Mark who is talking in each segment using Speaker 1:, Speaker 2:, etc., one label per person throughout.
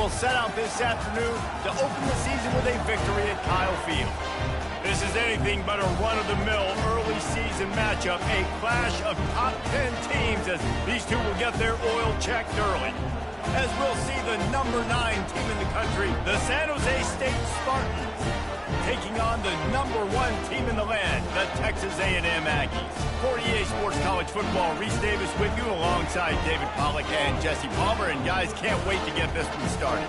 Speaker 1: will set out this afternoon to open the season with a victory at Kyle Field. This is anything but a run-of-the-mill early season matchup, a clash of top 10 teams as these two will get their oil checked early. As we'll see the number 9 team in the country, the San Jose State Spartans, taking on the number 1 team in the land, the Texas A&M Aggies. For EA Sports College Football, Reese Davis with you alongside David Pollack and Jesse Palmer. And guys, can't wait to get this one started.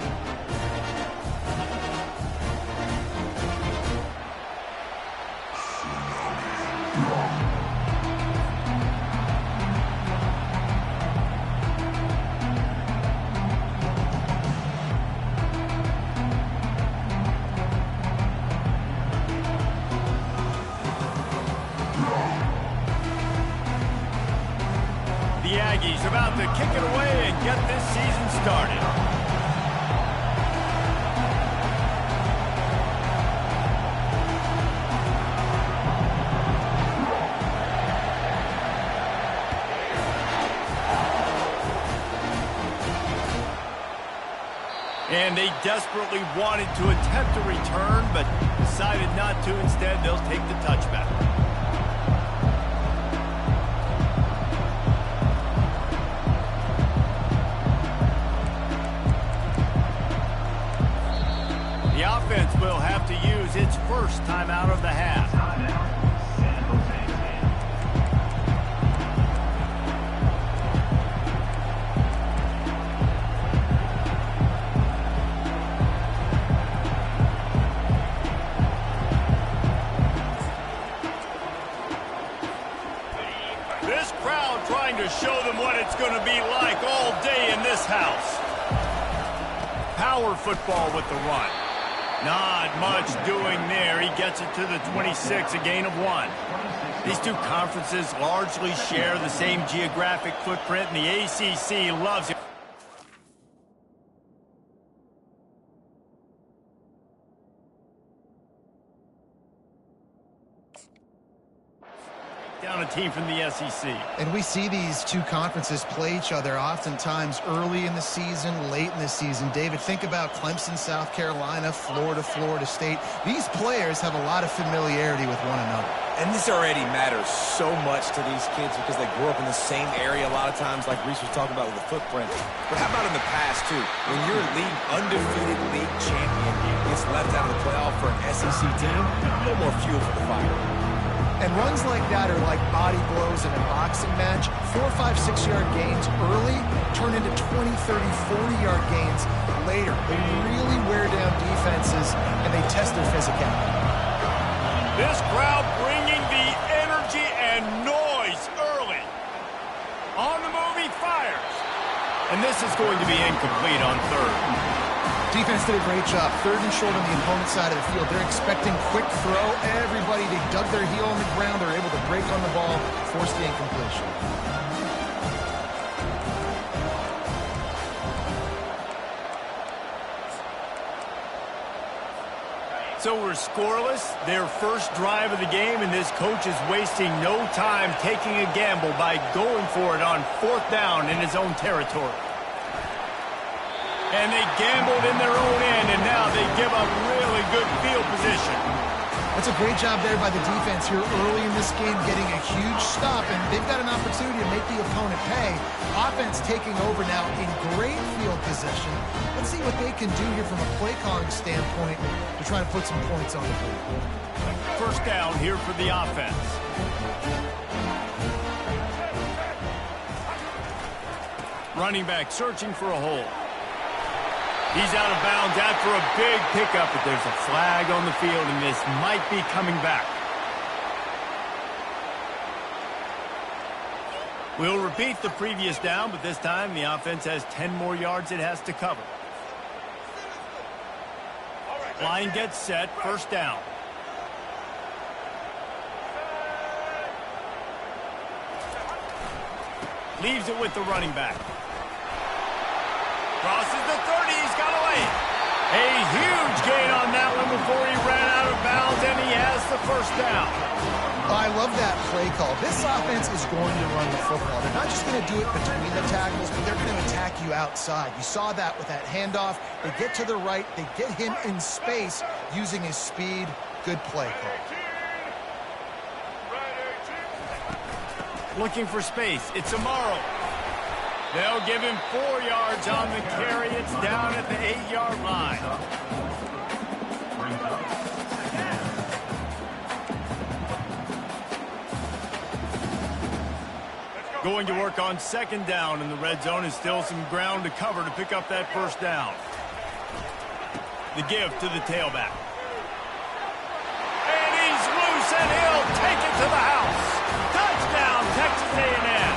Speaker 1: The Aggies about to kick it away and get this season started. And they desperately wanted to attempt a return, but decided not to. Instead, they'll take the touchback. The offense will have to use its first timeout of the half. This crowd trying to show them what it's going to be like all day in this house. Power football with the run. Not much doing there. He gets it to the 26, a gain of 1. These two conferences largely share the same geographic footprint, and the ACC loves it. Down a team from the SEC.
Speaker 2: And we see these two conferences play each other oftentimes early in the season, late in the season. David, think about Clemson, South Carolina, Florida, Florida State. These players have a lot of familiarity with one another.
Speaker 3: And this already matters so much to these kids because they grew up in the same area a lot of times, like Reese was talking about with the footprint. But how about in the past, too? When your undefeated league champion gets left out of the playoff for an SEC team, a little more fuel for the fire.
Speaker 2: And runs like that are like body blows in a boxing match. 4, 5, 6-yard gains early turn into 20, 30, 40-yard gains later. They really wear down defenses, and they test their physicality.
Speaker 1: This crowd bringing the energy and noise early. On the move, he fires. And this is going to be incomplete on third.
Speaker 2: Defense did a great job. 3rd and short on the opponent's side of the field. They're expecting quick throw. Everybody, they dug their heel on the ground. They're able to break on the ball, force the incompletion.
Speaker 1: So we're scoreless, their first drive of the game, and this coach is wasting no time taking a gamble by going for it on 4th down in his own territory. And they gambled in their own end, and now they give up really good field position.
Speaker 2: That's a great job there by the defense here early in this game, getting a huge stop, and they've got an opportunity to make the opponent pay. Offense taking over now in great field position. Let's see what they can do here from a play calling standpoint to try to put some points on the board.
Speaker 1: First down here for the offense. Running back searching for a hole. He's out of bounds after a big pickup, but there's a flag on the field, and this might be coming back. We'll repeat the previous down, but this time the offense has 10 more yards it has to cover. Line gets set, first down. Leaves it with the running back. Crosses the 30, he's got away. A huge gain on that one before he ran out of bounds, and he has the first down.
Speaker 2: I love that play call. This offense is going to run the football. They're not just going to do it between the tackles, but they're going to attack you outside. You saw that with that handoff. They get to the right. They get him in space using his speed. Good play call.
Speaker 1: Looking for space. It's Amaro. They'll give him 4 yards on the carry. It's down at the 8-yard line. Going to work on second down in the red zone is still some ground to cover to pick up that first down. The give to the tailback. And he's loose, and he'll take it to the house. Touchdown, Texas A&M.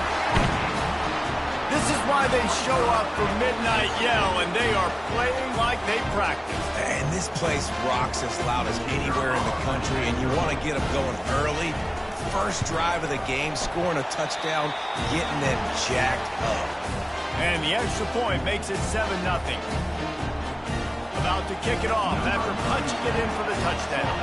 Speaker 1: This is why they show up for Midnight Yell, and they are playing like they practice.
Speaker 3: And this place rocks as loud as anywhere in the country, and you want to get them going early. First drive of the game, scoring a touchdown, getting them jacked up.
Speaker 1: And the extra point makes it 7-0. About to kick it off after punching it in for the touchdown.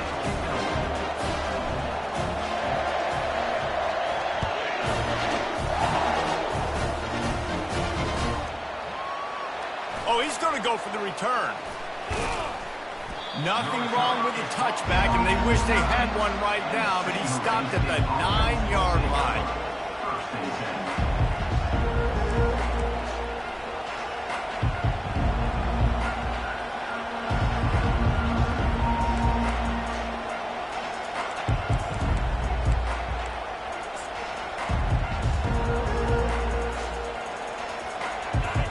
Speaker 1: Oh, he's going to go for the return. Nothing wrong with the touchback, and they wish they had one right now, but he stopped at the 9-yard line.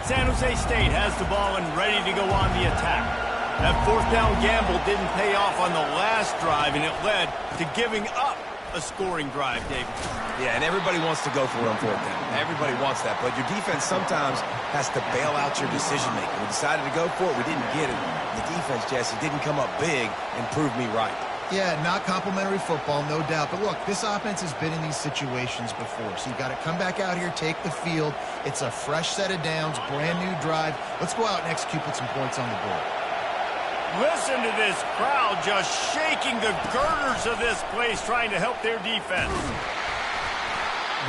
Speaker 1: San Jose State has the ball and ready to go on the attack. That fourth down gamble didn't pay off on the last drive, and it led to giving up a scoring drive, David.
Speaker 3: Yeah, and everybody wants to go for it on fourth down. Everybody wants that, but your defense sometimes has to bail out your decision-making. We decided to go for it. We didn't get it. The defense, Jesse, didn't come up big and prove me right.
Speaker 2: Yeah, not complimentary football, no doubt. But look, this offense has been in these situations before. So you got to come back out here, take the field. It's a fresh set of downs, brand new drive. Let's go out and execute, put some points on the board.
Speaker 1: Listen to this crowd just shaking the girders of this place, trying to help their defense.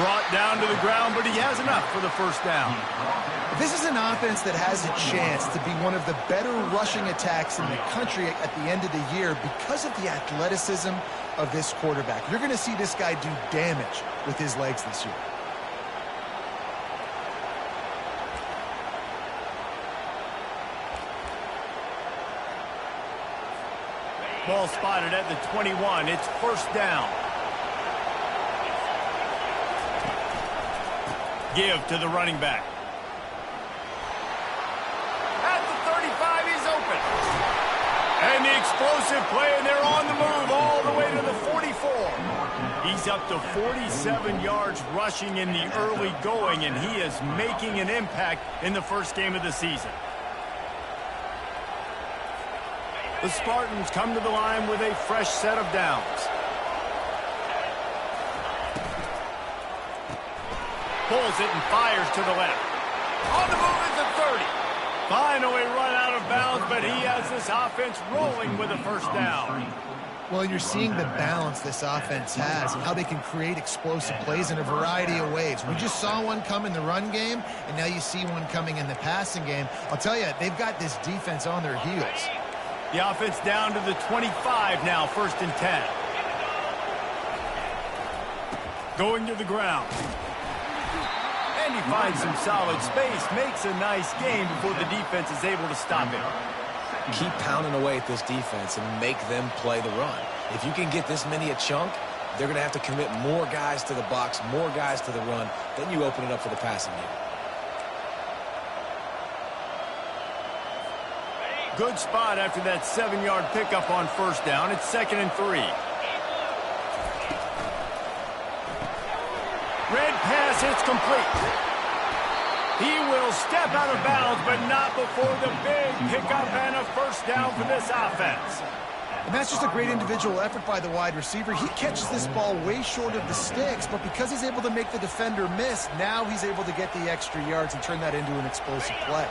Speaker 1: Brought down to the ground, but he has enough for the first down.
Speaker 2: This is an offense that has a chance to be one of the better rushing attacks in the country at the end of the year because of the athleticism of this quarterback. You're going to see this guy do damage with his legs this year.
Speaker 1: Ball spotted at the 21. It's first down. Give to the running back. At the 35, he's open. And the explosive play, and they're on the move all the way to the 44. He's up to 47 yards rushing in the early going, and he is making an impact in the first game of the season. The Spartans come to the line with a fresh set of downs. Pulls it and fires to the left. On the move is the 30. Finally run out of bounds, but he has this offense rolling with a first down.
Speaker 2: Well, you're seeing the balance this offense has and how they can create explosive plays in a variety of ways. We just saw one come in the run game, and now you see one coming in the passing game. I'll tell you, they've got this defense on their heels.
Speaker 1: The offense down to the 25 now, first and 10. Going to the ground. And he finds some solid space, makes a nice gain before the defense is able to stop him.
Speaker 3: Keep pounding away at this defense and make them play the run. If you can get this many a chunk, they're going to have to commit more guys to the box, more guys to the run. Then you open it up for the passing game.
Speaker 1: Good spot after that 7-yard pickup on first down. It's 2nd and 3. Red pass, it's complete. He will step out of bounds, but not before the big pickup and a first down for this offense.
Speaker 2: And that's just a great individual effort by the wide receiver. He catches this ball way short of the sticks, but because he's able to make the defender miss, now he's able to get the extra yards and turn that into an explosive play.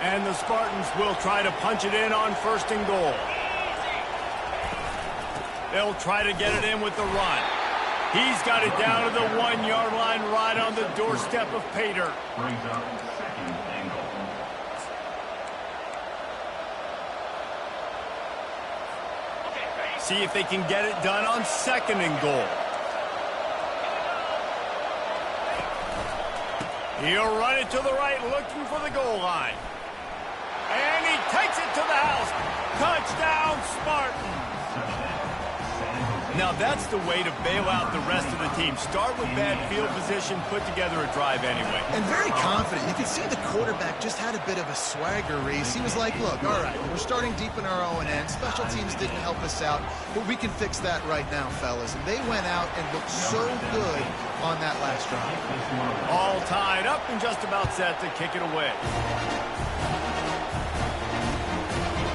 Speaker 1: And the Spartans will try to punch it in on 1st and goal. They'll try to get it in with the run. He's got it down to the 1-yard line right on the doorstep of pay dirt.
Speaker 4: Brings up second and goal.
Speaker 1: See if they can get it done on second and goal. He'll run it to the right, looking for the goal line. And he takes it to the house. Touchdown, Spartans. Now that's the way to bail out the rest of the team. Start with bad field position, put together a drive anyway.
Speaker 2: And very confident. You can see the quarterback just had a bit of a swagger, Reese. He was like, look, all right, we're starting deep in our own end. Special teams didn't help us out, but we can fix that right now, fellas. And they went out and looked so good on that last drive.
Speaker 1: All tied up and just about set to kick it away.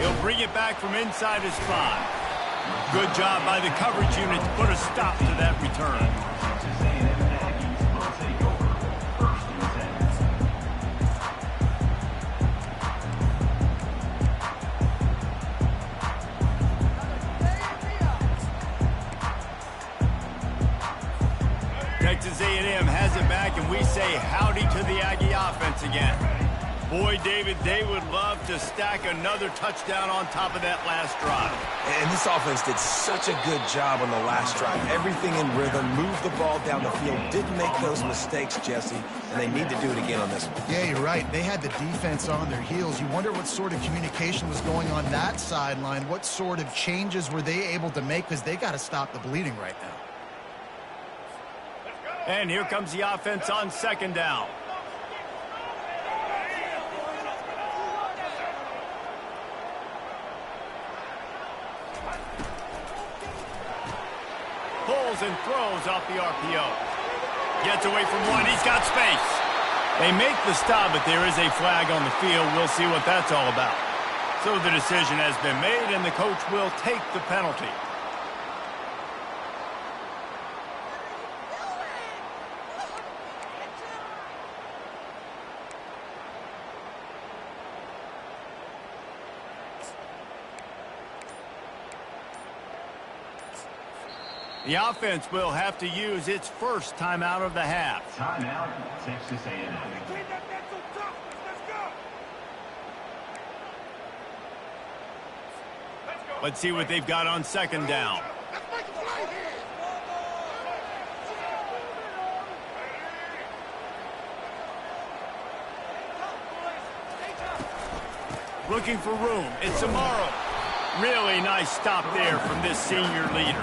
Speaker 1: He'll bring it back from inside his 5. Good job by the coverage unit to put a stop to that return.
Speaker 4: Texas A&M Aggies will take over 1st and
Speaker 1: 10. Texas A&M has it back, and we say howdy to the Aggie offense again. Boy, David, they would love to stack another touchdown on top of that last drive.
Speaker 3: And this offense did such a good job on the last drive. Everything in rhythm, moved the ball down the field, didn't make those mistakes, Jesse, and they need to do it again on this one.
Speaker 2: Yeah, you're right. They had the defense on their heels. You wonder what sort of communication was going on that sideline. What sort of changes were they able to make, because they got to stop the bleeding right now.
Speaker 1: And here comes the offense on second down. Pulls and throws off the RPO. Gets away from one. He's got space. They make the stop, but there is a flag on the field. We'll see what that's all about. So the decision has been made, and the coach will take the penalty. The offense will have to use its first timeout of the half.
Speaker 4: Timeout, Texas A&M.
Speaker 1: Let's see what they've got on second down. Looking for room. It's Amaro. Really nice stop there from this senior leader.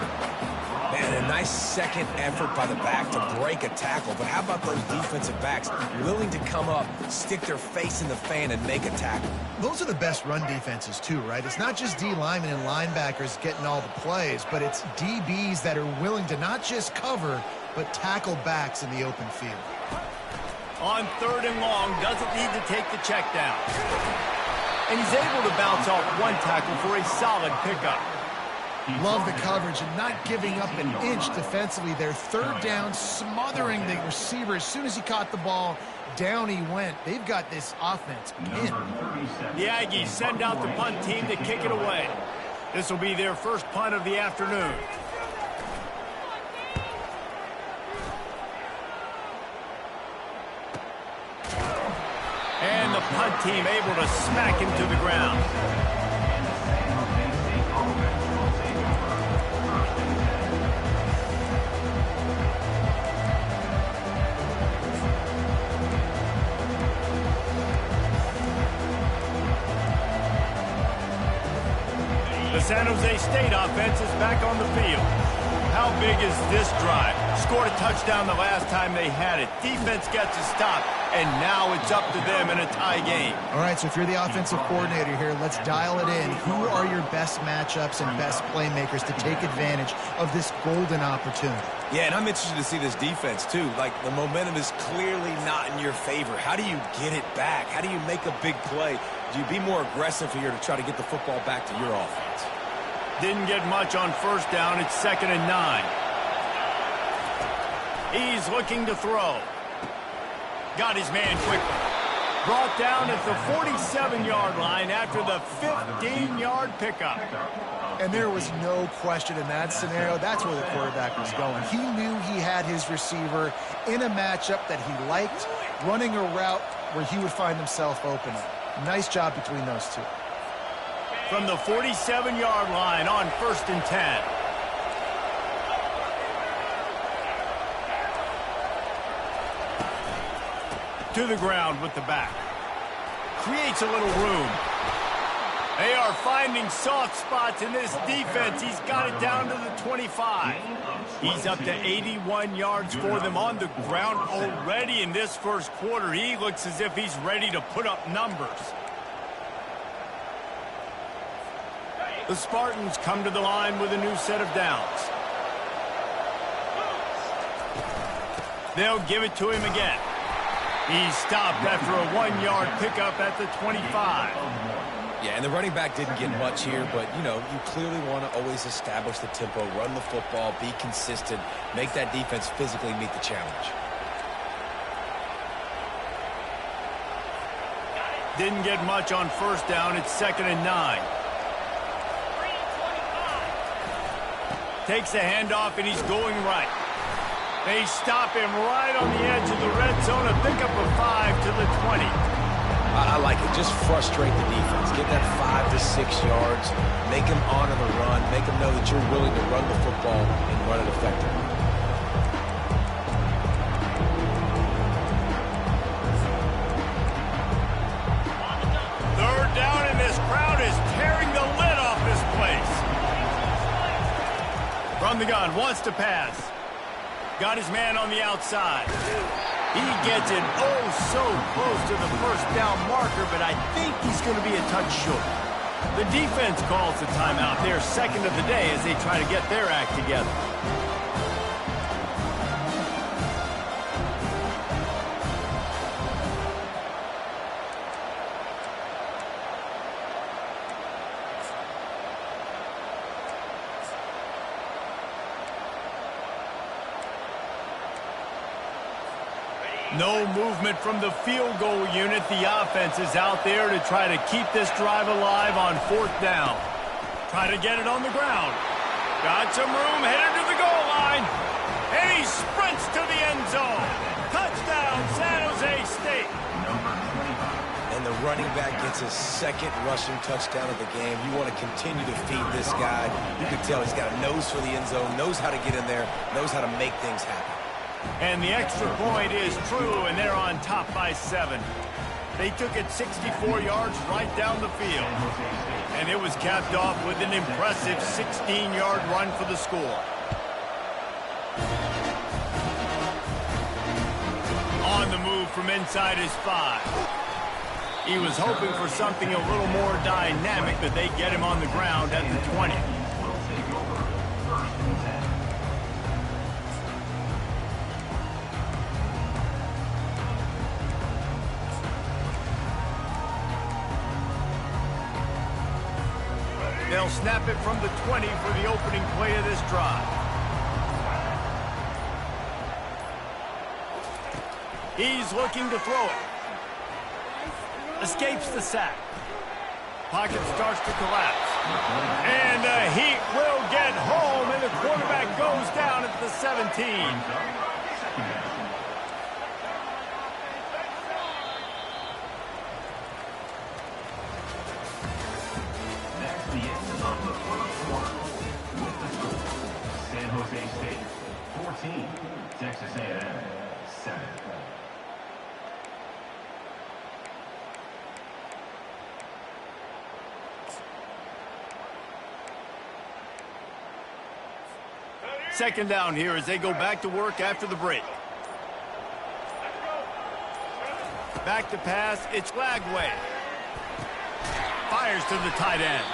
Speaker 3: Man, a nice second effort by the back to break a tackle. But how about those defensive backs willing to come up, stick their face in the fan, and make a tackle?
Speaker 2: Those are the best run defenses, too, right? It's not just D linemen and linebackers getting all the plays, but it's DBs that are willing to not just cover, but tackle backs in the open field.
Speaker 1: On third and long, doesn't need to take the check down. And he's able to bounce off one tackle for a solid pickup.
Speaker 2: Love the coverage and not giving up an inch defensively. Their third down, smothering the receiver. As soon as he caught the ball, down he went. They've got this offense pinned.
Speaker 1: The Aggies send out the punt team to kick it away. This will be their first punt of the afternoon. And the punt team able to smack him to the ground. The San Jose State offense is back on the field. How big is this drive? Scored a touchdown the last time they had it. Defense gets a stop, and now it's up to them in a tie game.
Speaker 2: All right, so if you're the offensive coordinator here, let's dial it in. Who are your best matchups and best playmakers to take advantage of this golden opportunity?
Speaker 3: Yeah, and I'm interested to see this defense, too. Like, the momentum is clearly not in your favor. How do you get it back? How do you make a big play? Do you be more aggressive here to try to get the football back to your offense?
Speaker 1: Didn't get much on first down. It's 2nd and 9. He's looking to throw. Got his man quickly. Brought down at the 47-yard line after the 15-yard pickup.
Speaker 2: And there was no question in that scenario. That's where the quarterback was going. He knew he had his receiver in a matchup that he liked, running a route where he would find himself open. Nice job between those two.
Speaker 1: From the 47-yard line on 1st and 10. To the ground with the back. Creates a little room. They are finding soft spots in this defense. He's got it down to the 25. He's up to 81 yards for them on the ground already in this first quarter. He looks as if he's ready to put up numbers. The Spartans come to the line with a new set of downs. They'll give it to him again. He's stopped after a 1-yard pickup at the 25.
Speaker 3: Yeah, and the running back didn't get much here, but, you know, you clearly want to always establish the tempo, run the football, be consistent, make that defense physically meet the challenge.
Speaker 1: Didn't get much on 1st down. It's 2nd and 9. Takes the handoff, and he's going right. They stop him right on the edge of the red zone. A pickup of 5 to the 20.
Speaker 3: I like it. Just frustrate the defense. Get that 5 to 6 yards. Make them honor the run. Make them know that you're willing to run the football and run it effectively.
Speaker 1: Third down, and this crowd is tearing the lid off this place. From the gun, wants to pass. Got his man on the outside. He gets it so close to the 1st down marker, but I think he's going to be a touch short. The defense calls the timeout. They're 2nd of the day as they try to get their act together. No movement from the field goal unit. The offense is out there to try to keep this drive alive on 4th down. Try to get it on the ground. Got some room, headed to the goal line. And he sprints to the end zone. Touchdown, San Jose State.
Speaker 3: And the running back gets his 2nd rushing touchdown of the game. You want to continue to feed this guy. You can tell he's got a nose for the end zone, knows how to get in there, knows how to make things happen.
Speaker 1: And the extra point is true, and they're on top by 7. They took it 64 yards right down the field. And it was capped off with an impressive 16-yard run for the score. On the move from inside his 5. He was hoping for something a little more dynamic, but they get him on the ground at the 20. They'll snap it from the 20 for the opening play of this drive. He's looking to throw it. Escapes the sack. Pocket starts to collapse. And the Heat will get home, and the quarterback goes down at the 17.
Speaker 4: San Jose State 14, Texas A&M 7.
Speaker 1: Second down here as they go back to work after the break. Back to pass, it's Lagway. Fires to the tight end.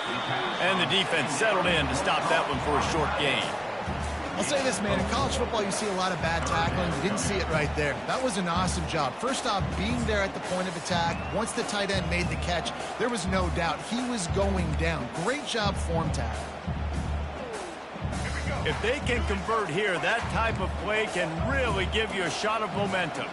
Speaker 1: And the defense settled in to stop that one for a short gain.
Speaker 2: I'll say this, man, in college football you see a lot of bad tackling. You didn't see it right there. That was an awesome job. First off, being there at the point of attack. Once the tight end made the catch, there was no doubt he was going down. Great job form tackle.
Speaker 1: If they can convert here, that type of play can really give you a shot of momentum.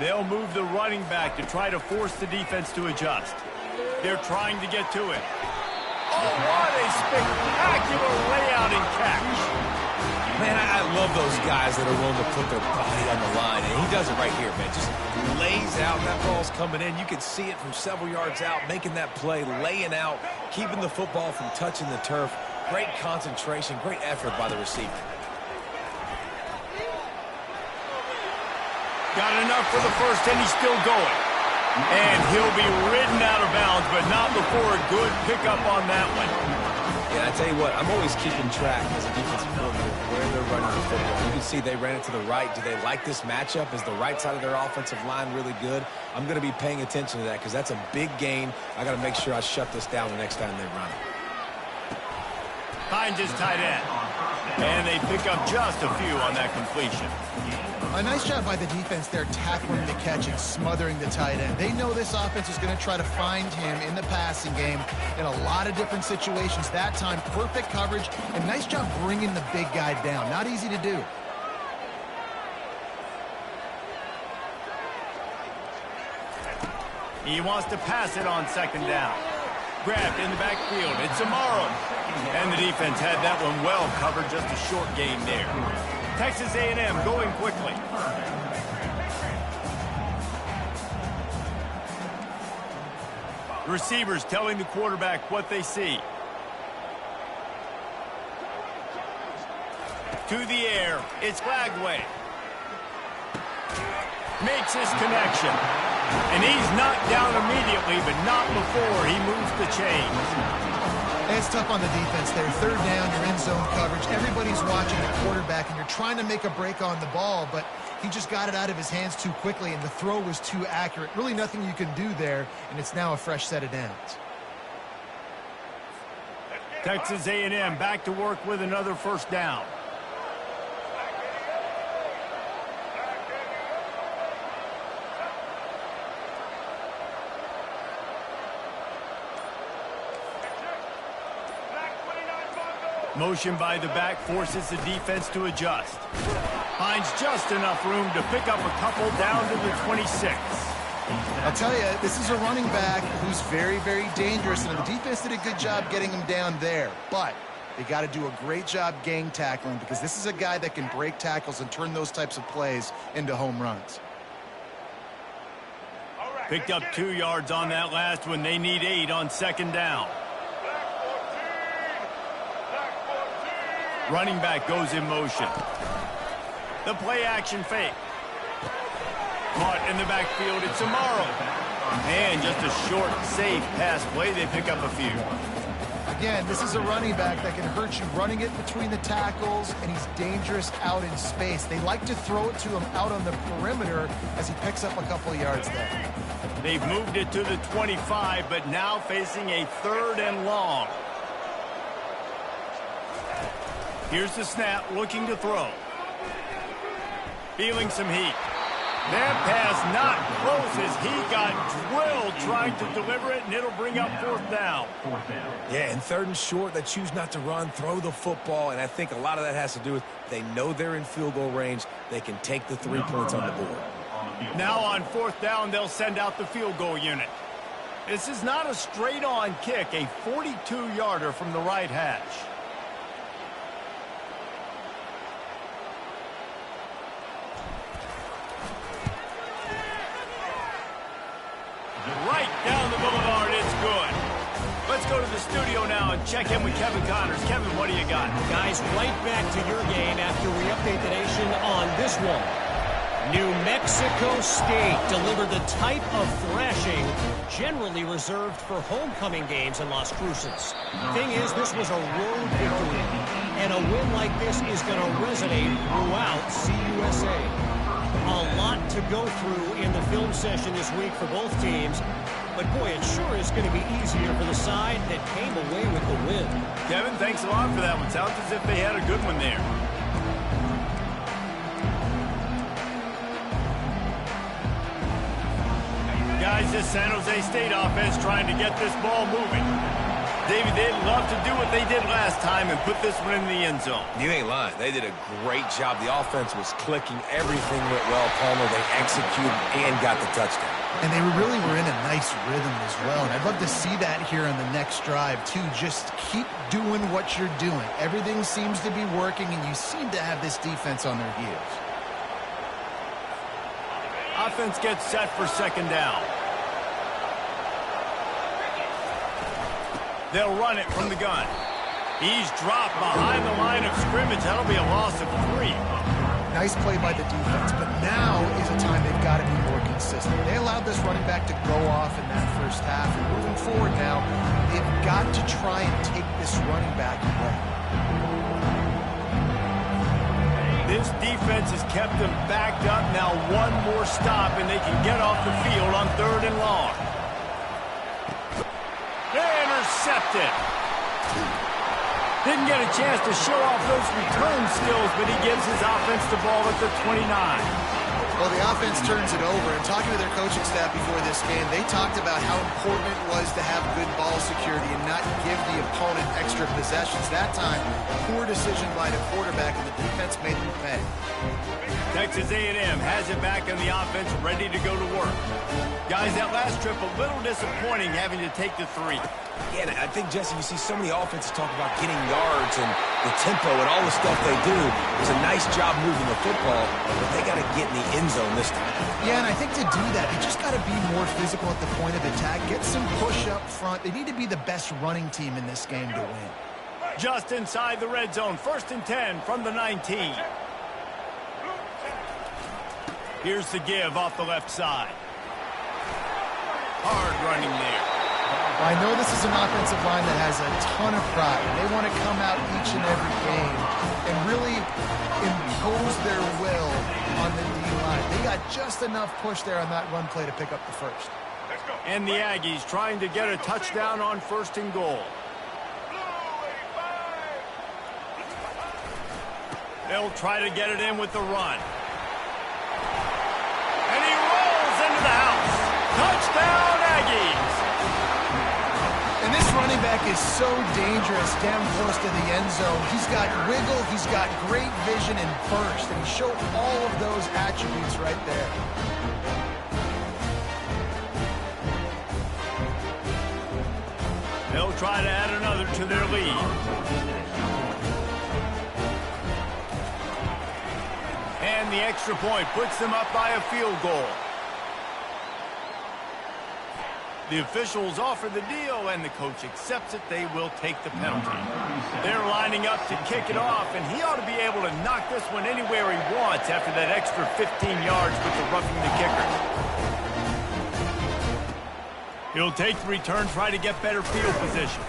Speaker 1: They'll move the running back to try to force the defense to adjust. They're trying to get to it. Oh, what a spectacular layout and catch.
Speaker 3: Man, I love those guys that are willing to put their body on the line, and he does it right here, man. Just lays out. That ball's coming in. You can see it from several yards out, making that play, laying out, keeping the football from touching the turf. Great concentration, great effort by the receiver.
Speaker 1: Got enough for the first, and he's still going. And he'll be ridden out of bounds, but not before a good pickup on that one.
Speaker 3: Yeah, I tell you what, I'm always keeping track as a defensive coordinator where they're running the football. You can see they ran it to the right. Do they like this matchup? Is the right side of their offensive line really good? I'm going to be paying attention to that because that's a big gain. I got to make sure I shut this down the next time they run it.
Speaker 1: Hines is tight end. And they pick up just a few on that completion.
Speaker 2: A nice job by the defense there, tackling the catch and smothering the tight end. They know this offense is going to try to find him in the passing game in a lot of different situations. That time, perfect coverage, and nice job bringing the big guy down. Not easy to do.
Speaker 1: He wants to pass it on second down. Grabbed in the backfield. It's Amaro. And the defense had that one well covered. Just a short gain there. Texas A&M going quickly. Receivers telling the quarterback what they see. To the air. It's Lagway. Makes his connection. And he's knocked down immediately, but not before he moves the chains.
Speaker 2: It's tough on the defense there. Third down, you're in zone coverage. Everybody's watching the quarterback, and you're trying to make a break on the ball, but he just got it out of his hands too quickly, and the throw was too accurate. Really nothing you can do there, and it's now a fresh set of downs.
Speaker 1: Texas A&M back to work with another first down. Motion by the back forces the defense to adjust. Finds just enough room to pick up a couple down to the 26.
Speaker 2: I'll tell you, this is a running back who's very, very dangerous, and the defense did a good job getting him down there. But they got to do a great job gang tackling because this is a guy that can break tackles and turn those types of plays into home runs.
Speaker 1: Picked up 2 yards on that last one. They need 8 on second down. Running back goes in motion. The play action fake. Caught in the backfield, it's Amaro. And just a short, safe pass play. They pick up a few.
Speaker 2: Again, this is a running back that can hurt you running it between the tackles, and he's dangerous out in space. They like to throw it to him out on the perimeter as he picks up a couple of yards there.
Speaker 1: They've moved it to the 25, but now facing a 3rd and long. Here's the snap, looking to throw. Feeling some heat. That pass not close as he got drilled trying to deliver it, and it'll bring up 4th down.
Speaker 3: Yeah, and 3rd and short, they choose not to run, throw the football, and I think a lot of that has to do with they know they're in field goal range. They can take the 3 points on the board.
Speaker 1: Now on 4th down, they'll send out the field goal unit. This is not a straight-on kick, a 42-yarder from the right hash. Right down the boulevard, it's good. Let's go to the studio now and check in with Kevin Connors. Kevin, what do you got?
Speaker 5: Guys, right back to your game after we update the nation on this one. New Mexico State delivered the type of thrashing generally reserved for homecoming games in Las Cruces. Thing is, this was a road victory, and a win like this is going to resonate throughout CUSA. A lot to go through in the film session this week for both teams, but boy, it sure is going to be easier for the side that came away with the win.
Speaker 1: Kevin, thanks a lot for that one. Sounds as if they had a good one there. Guys, this San Jose State offense trying to get this ball moving. Davey, they'd love to do what they did last time and put this one in the end zone.
Speaker 3: You ain't lying. They did a great job. The offense was clicking. Everything went well, Palmer. They executed and got the touchdown.
Speaker 2: And they really were in a nice rhythm as well. And I'd love to see that here on the next drive, too. Just keep doing what you're doing. Everything seems to be working, and you seem to have this defense on their heels.
Speaker 1: Offense gets set for second down. They'll run it from the gun. He's dropped behind the line of scrimmage. That'll be a loss of 3.
Speaker 2: Nice play by the defense, but now is a time they've got to be more consistent. They allowed this running back to go off in that first half, and moving forward now, they've got to try and take this running back away.
Speaker 1: This defense has kept them backed up. Now one more stop, and they can get off the field on 3rd and long. Intercepted. Didn't get a chance to show off those return skills, but he gives his offense the ball at the 29.
Speaker 2: Well, the offense turns it over, and talking to their coaching staff before this game, they talked about how important it was to have good ball security and not give the opponent extra possessions. That time, poor decision by the quarterback, and the defense made them pay.
Speaker 1: Texas A&M has it back in the offense, ready to go to work. Guys, that last trip, a little disappointing having to take the 3.
Speaker 3: Yeah, and I think, Jesse, you see so many offenses talk about getting yards and the tempo and all the stuff they do. It's a nice job moving the football, but they got to get in the end zone this time.
Speaker 2: Yeah, and I think to do that, they just got to be more physical at the point of attack, get some push up front. They need to be the best running team in this game to win.
Speaker 1: Just inside the red zone, 1st and 10 from the 19. Here's the give off the left side. Hard running there.
Speaker 2: Well, I know this is an offensive line that has a ton of pride. They want to come out each and every game and really impose their will on the D-line. They got just enough push there on that run play to pick up the first.
Speaker 1: And the Aggies trying to get a touchdown on 1st and goal. They'll try to get it in with the run. And he rolls into the house. Touchdown, Aggies!
Speaker 2: And this running back is so dangerous down close to the end zone. He's got wiggle, he's got great vision and burst, and he showed all of those attributes right there.
Speaker 1: They'll try to add another to their lead. And the extra point puts them up by a field goal. The officials offer the deal, and the coach accepts it. They will take the penalty. They're lining up to kick it off, and he ought to be able to knock this one anywhere he wants after that extra 15 yards with the roughing the kicker. He'll take the return, try to get better field position.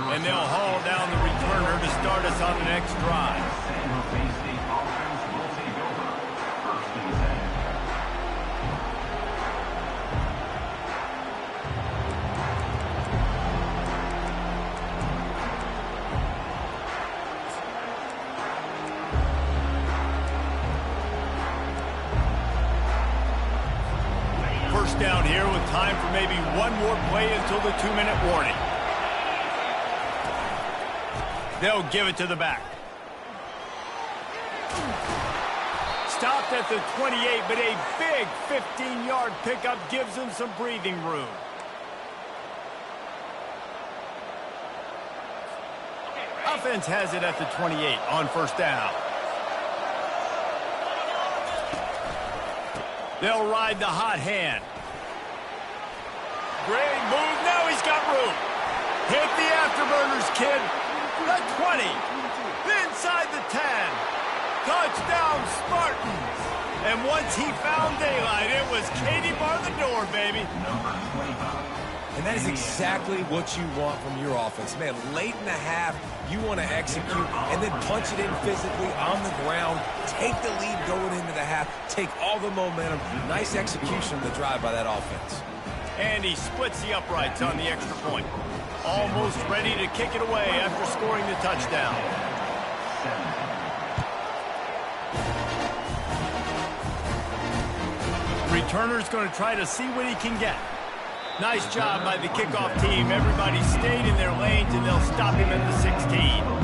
Speaker 1: And they'll haul down the returner to start us on the next drive. Down here with time for maybe one more play until the 2-minute warning. They'll give it to the back. Stopped at the 28, but a big 15-yard pickup gives them some breathing room. Offense has it at the 28 on 1st down. They'll ride the hot hand. Great move. Now he's got room. Hit the afterburners, kid. The 20. Inside the 10. Touchdown, Spartans. And once he found daylight, it was Katie bar the door, baby.
Speaker 3: And that is exactly what you want from your offense. Man, late in the half, you want to execute and then punch it in physically on the ground, take the lead going into the half, take all the momentum. Nice execution of the drive by that offense.
Speaker 1: And he splits the uprights on the extra point. Almost ready to kick it away after scoring the touchdown. Returner's going to try to see what he can get. Nice job by the kickoff team. Everybody stayed in their lanes, and they'll stop him at the 16.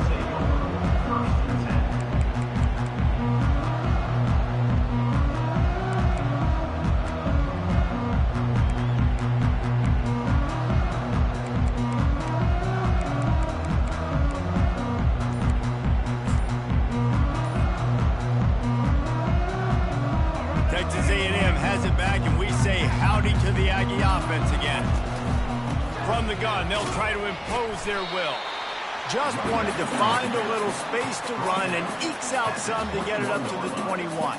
Speaker 1: Texas A&M has it back, and we say howdy to the Aggie offense again. From the gun, they'll try to impose their will. Just wanted to find a little space to run and ekes out some to get it up to the 21.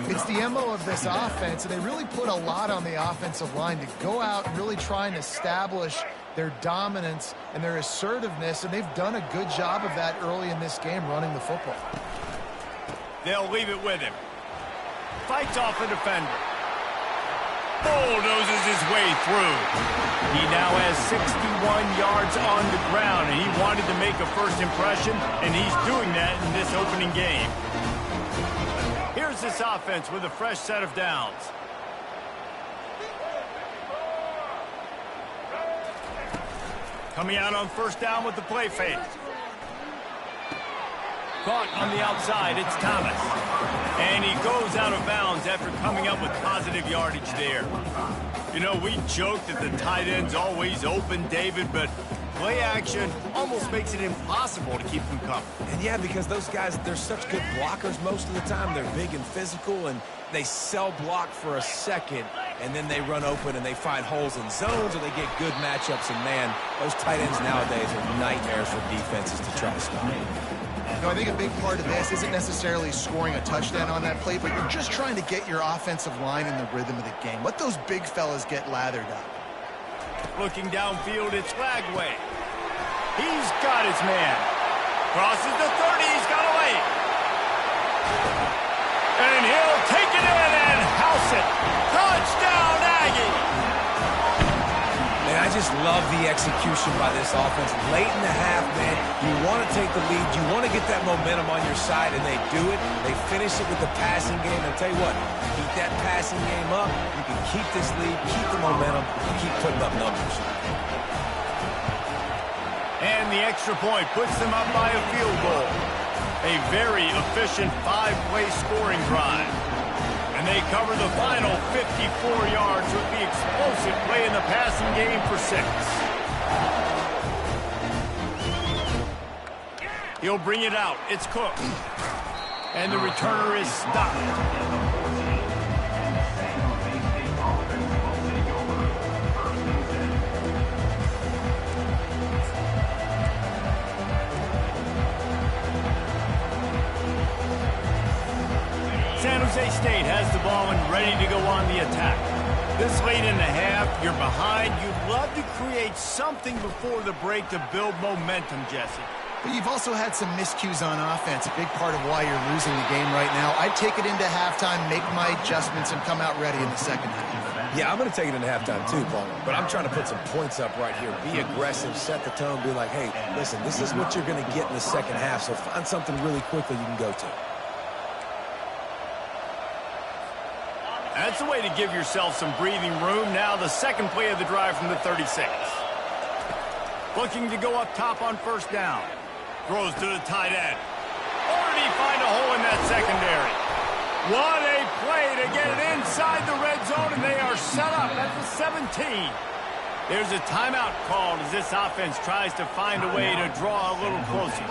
Speaker 2: It's the MO of this offense, and they really put a lot on the offensive line to go out and really try and establish their dominance and their assertiveness, and they've done a good job of that early in this game running the football.
Speaker 1: They'll leave it with him. Fights off a defender. Bulldozes his way through. He now has 61 yards on the ground, and he wanted to make a first impression, and he's doing that in this opening game. Here's this offense with a fresh set of downs. Coming out on first down with the play fake. Caught on the outside, it's Thomas. And he goes out of bounds after coming up with positive yardage there. You know, we joke that the tight end's always open, David, but play action almost makes it impossible to keep them covered.
Speaker 3: And yeah, because those guys, they're such good blockers most of the time. They're big and physical, and they sell block for a second, and then they run open and they find holes in zones, or they get good matchups. And man, those tight ends nowadays are nightmares for defenses to try to stop.
Speaker 2: No, I think a big part of this isn't necessarily scoring a touchdown on that play, but you're just trying to get your offensive line in the rhythm of the game. Let those big fellas get lathered up.
Speaker 1: Looking downfield, it's Lagway. He's got his man. Crosses the 30, he's got away. And he'll take it in and house it. Touchdown, Aggie.
Speaker 3: Man, I just love the execution by this offense. Late in the half, man, you want to take the lead. You want to get that momentum on your side, and they do it. They finish it with the passing game. And I'll tell you what, keep that passing game up. You can keep this lead, keep the momentum, and keep putting up numbers.
Speaker 1: And the extra point puts them up by a field goal. A very efficient 5-play scoring drive. And they cover the final 54 yards with the explosive play in the passing game for 6. He'll bring it out. It's Cook. And the returner is stopped. San Jose State has the ball and ready to go on the attack. This late in the half, you're behind. You'd love to create something before the break to build momentum, Jesse.
Speaker 2: But you've also had some miscues on offense, a big part of why you're losing the game right now. I'd take it into halftime, make my adjustments, and come out ready in the second half.
Speaker 3: Yeah, I'm going to take it into halftime too, Paul. But I'm trying to put some points up right here. Be aggressive, set the tone, be like, hey, listen, this is what you're going to get in the second half, so find something really quickly you can go to.
Speaker 1: That's the way to give yourself some breathing room. Now the second play of the drive from the 36. Looking to go up top on first down. Throws to the tight end. Or did he find a hole in that secondary? What a play to get it inside the red zone, and they are set up at the 17. There's a timeout called as this offense tries to find a way to draw a little closer.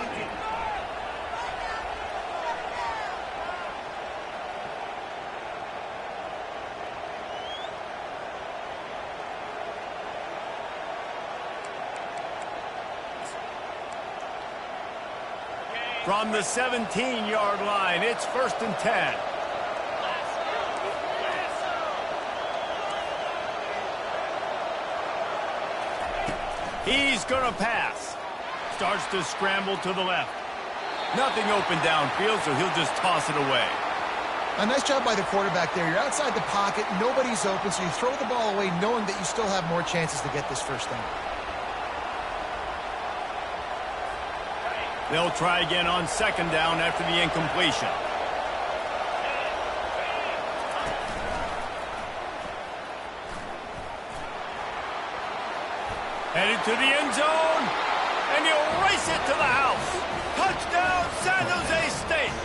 Speaker 1: From the 17-yard line, it's 1st and 10. He's going to pass. Starts to scramble to the left. Nothing open downfield, so he'll just toss it away.
Speaker 2: A nice job by the quarterback there. You're outside the pocket, nobody's open, so you throw the ball away knowing that you still have more chances to get this first down.
Speaker 1: They'll try again on second down after the incompletion. Headed to the end zone, and he'll race it to the house. Touchdown, San Jose State.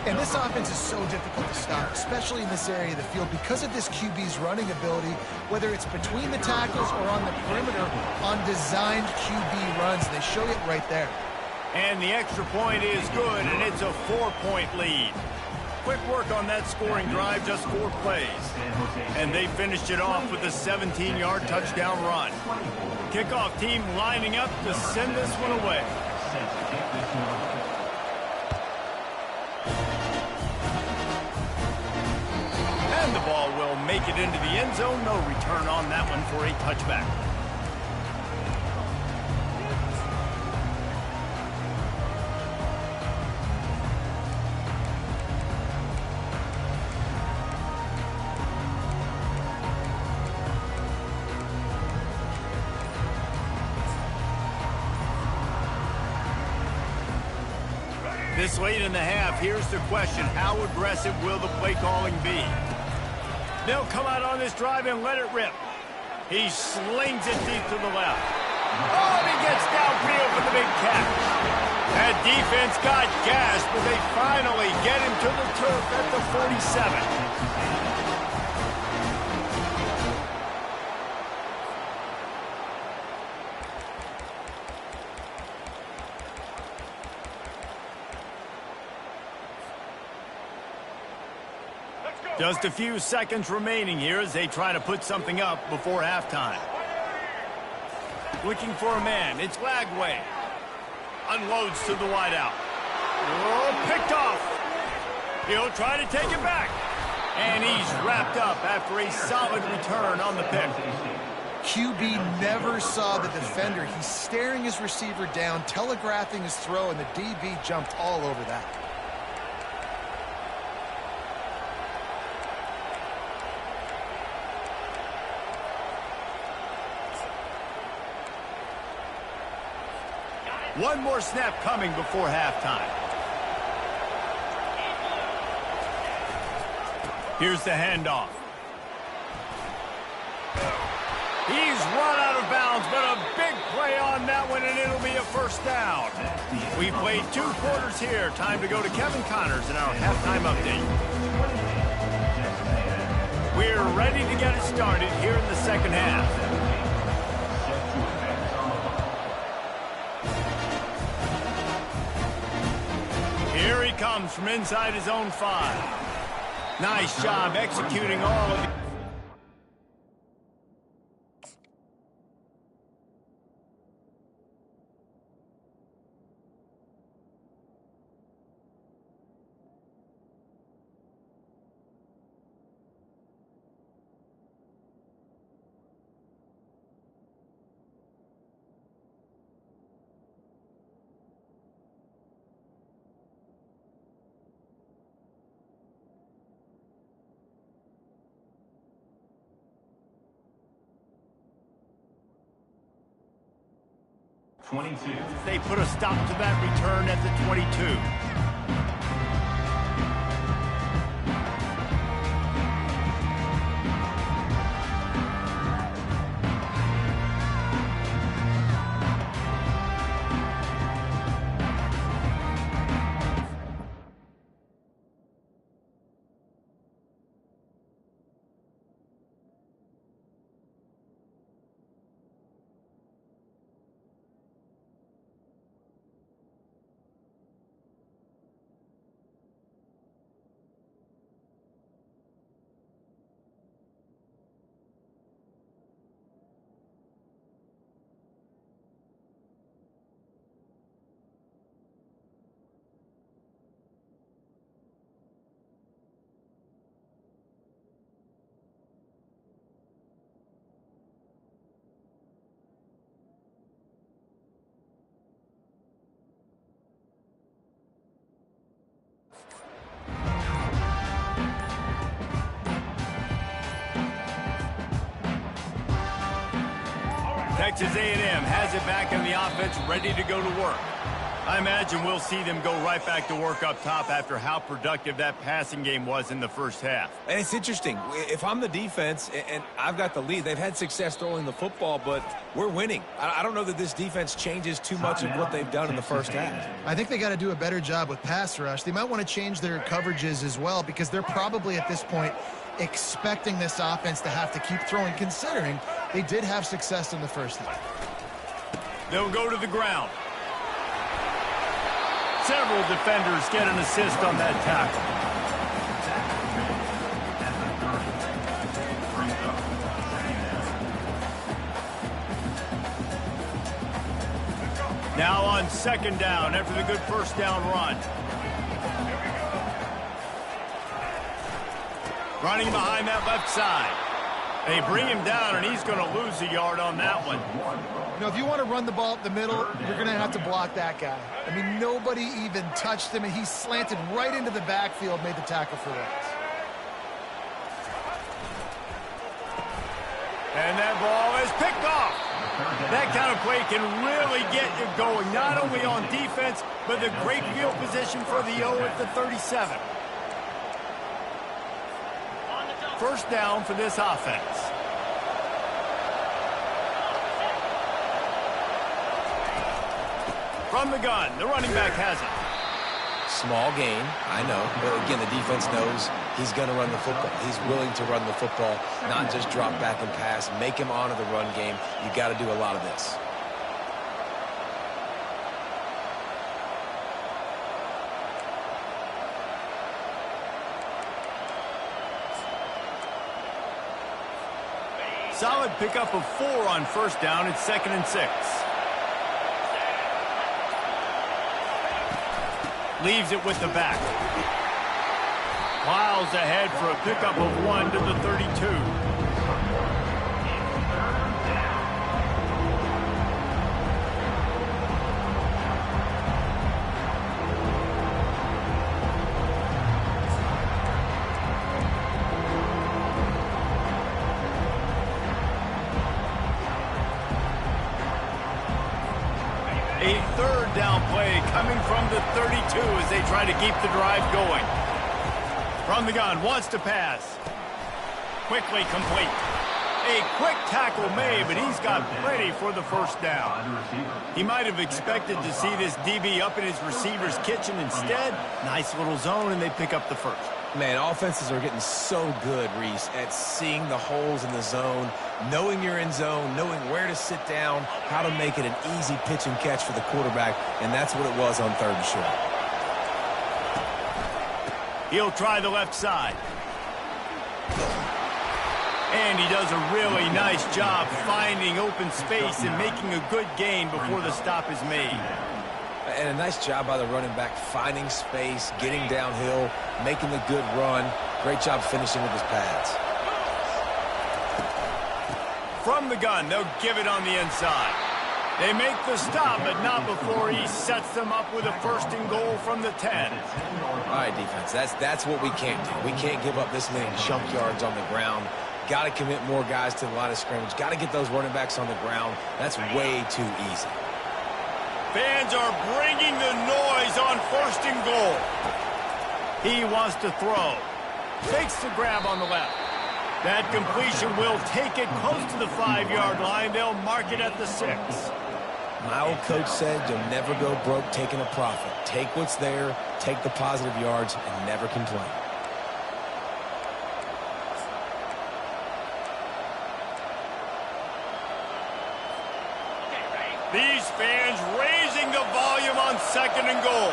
Speaker 2: And this offense is so difficult to stop, especially in this area of the field, because of this QB's running ability, whether it's between the tackles or on the perimeter on designed QB runs. They show it right there.
Speaker 1: And the extra point is good, and it's a 4-point lead. Quick work on that scoring drive, just 4 plays. And they finished it off with a 17-yard touchdown run. Kickoff team lining up to send this one away. And the ball will make it into the end zone. No return on that one for a touchback. This late in the half, here's the question. How aggressive will the play calling be? They'll come out on this drive and let it rip. He slings it deep to the left. Oh, and he gets downfield for the big catch. That defense got gashed, but they finally get him to the turf at the 47. Just a few seconds remaining here as they try to put something up before halftime. Looking for a man. It's Lagway. Unloads to the wideout. Oh, picked off. He'll try to take it back. And he's wrapped up after a solid return on the pick.
Speaker 2: QB never saw the defender. He's staring his receiver down, telegraphing his throw, and the DB jumped all over that.
Speaker 1: One more snap coming before halftime. Here's the handoff. He's run out of bounds, but a big play on that one, and it'll be a first down. We played 2 quarters here. Time to go to Kevin Connors in our halftime update. We're ready to get it started here in the second half. Here he comes from inside his own 5. Nice job executing all of the... They put a stop to that return at the 22. Texas A&M has it back in the offense, ready to go to work. I imagine we'll see them go right back to work up top after how productive that passing game was in the first half.
Speaker 3: And it's interesting. If I'm the defense and I've got the lead, they've had success throwing the football, but we're winning. I don't know that this defense changes too much of what they've done in the first half.
Speaker 2: I think they got to do a better job with pass rush. They might want to change their coverages as well because they're probably at this point expecting this offense to have to keep throwing, considering they did have success in the first half.
Speaker 1: They'll go to the ground. Several defenders get an assist on that tackle. Now on second down after the good first down run. Running behind that left side. They bring him down, and he's going to lose a yard on that one.
Speaker 2: You know, if you want to run the ball up the middle, you're going to have to block that guy. I mean, nobody even touched him, and he slanted right into the backfield, made the tackle for loss.
Speaker 1: And that ball is picked off. That kind of play can really get you going, not only on defense, but the great field position for the O at the 37. First down for this offense. From the gun, the running back has it.
Speaker 3: Small gain, I know. But again, the defense knows he's going to run the football. He's willing to run the football, not just drop back and pass. Make him honor the run game. You got to do a lot of this.
Speaker 1: Solid pickup of 4 on first down. It's 2nd and 6. Leaves it with the back. Plows ahead for a pickup of 1 to the 32. A third down play coming from the 32 as they try to keep the drive going. From the gun, wants to pass. Quickly complete. A quick tackle made, but he's got plenty for the first down. He might have expected to see this DB up in his receiver's kitchen. Instead, nice little zone, and they pick up the first.
Speaker 3: Man, offenses are getting so good, Reese, at seeing the holes in the zone, knowing you're in zone, knowing where to sit down, how to make it an easy pitch and catch for the quarterback, and that's what it was on 3rd and short.
Speaker 1: He'll try the left side. And he does a really nice job finding open space and making a good gain before the stop is made.
Speaker 3: And a nice job by the running back, finding space, getting downhill, making the good run. Great job finishing with his pads.
Speaker 1: From the gun, they'll give it on the inside. They make the stop, but not before he sets them up with a 1st and goal from the 10.
Speaker 3: All right, defense, that's what we can't do. We can't give up this many chunk yards on the ground. Got to commit more guys to the line of scrimmage. Got to get those running backs on the ground. That's way too easy.
Speaker 1: Fans are bringing the noise on 1st and goal. He wants to throw. Takes the grab on the left. That completion will take it close to the 5-yard line. They'll mark it at the 6.
Speaker 3: My old coach said you'll never go broke taking a profit. Take what's there, take the positive yards, and never complain.
Speaker 1: These fans raising the volume on 2nd and goal.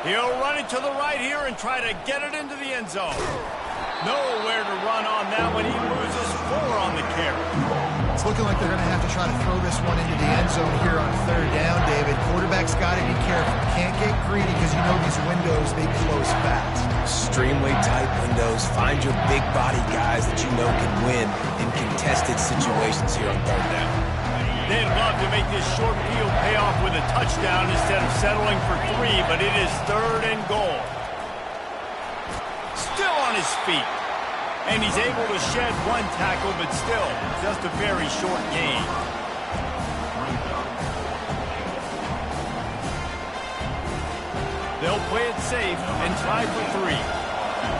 Speaker 1: He'll run it to the right here and try to get it into the end zone. Nowhere to run on that one. He loses 4 on the carry.
Speaker 2: It's looking like they're going to have to try to throw this one into the end zone here on 3rd down, David. Quarterback's got to be careful. Can't get greedy because you know these windows, they close fast.
Speaker 3: Extremely tight windows. Find your big body guys that you know can win in contested situations here on 3rd down.
Speaker 1: They'd love to make this short field pay off with a touchdown instead of settling for 3, but it is 3rd and goal. Still on his feet. And he's able to shed 1 tackle, but still just a very short gain. They'll play it safe and try for 3.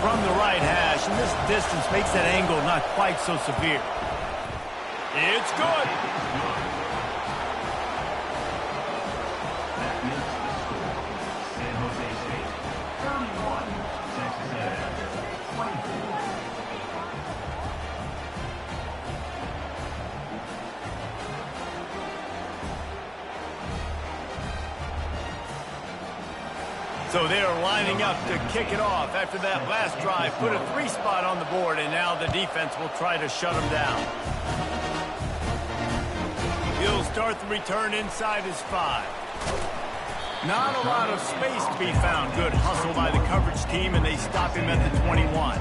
Speaker 1: From the right hash, and this distance makes that angle not quite so severe. It's good.
Speaker 4: That makes the score. San Jose State 31, Texas A&M 24.
Speaker 1: So they are lining up to kick it off after that last drive. Put a 3 spot on the board, and now the defense will try to shut them down. He'll start the return inside his 5. Not a lot of space to be found. Good hustle by the coverage team, and they stop him at the 21.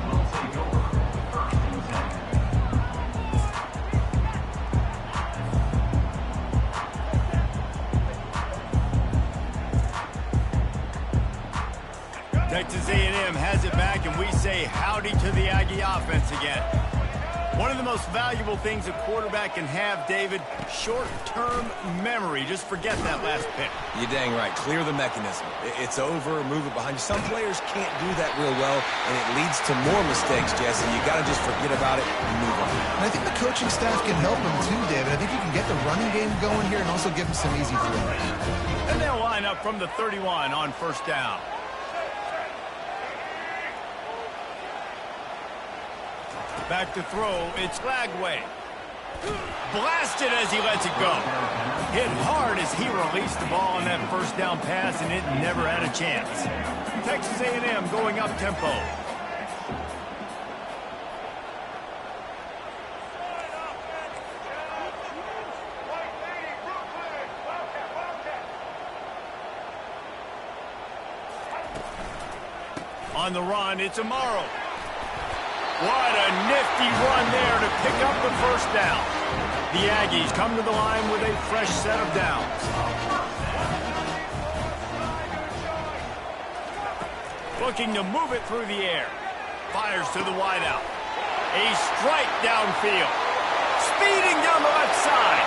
Speaker 1: Texas A&M has it back, and we say howdy to the Aggie offense again. One of the most valuable things a quarterback can have, David, short-term memory. Just forget that last pick.
Speaker 3: You're dang right. Clear the mechanism. It's over, move it behind you. Some players can't do that real well, and it leads to more mistakes, Jesse. You got to just forget about it and move on.
Speaker 2: And I think the coaching staff can help him too, David. I think you can get the running game going here and also give him some easy throws.
Speaker 1: And they'll line up from the 31 on first down. Back to throw, it's Lagway. Blasted as he lets it go. Hit hard as he released the ball on that first down pass, and it never had a chance. Texas A&M going up tempo. On the run, it's Amaro. What a nifty run there to pick up the first down. The Aggies come to the line with a fresh set of downs. Looking to move it through the air. Fires to the wideout. A strike downfield. Speeding down the left side.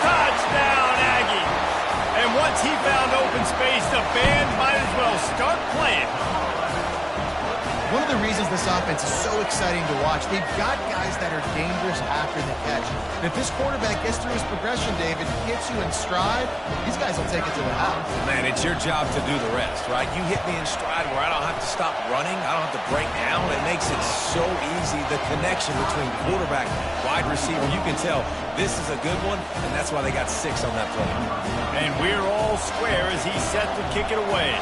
Speaker 1: Touchdown, Aggies. And once he found open space, the band might as well start playing.
Speaker 2: One of the reasons this offense is so exciting to watch, they've got guys that are dangerous after the catch. And if this quarterback gets through his progression, David, hits you in stride, these guys will take it to the house.
Speaker 3: Man, it's your job to do the rest, right? You hit me in stride where I don't have to stop running. I don't have to break down. It makes it so easy. The connection between quarterback, wide receiver, you can tell this is a good one, and that's why they got 6 on that play.
Speaker 1: And we're all square as he's set to kick it away.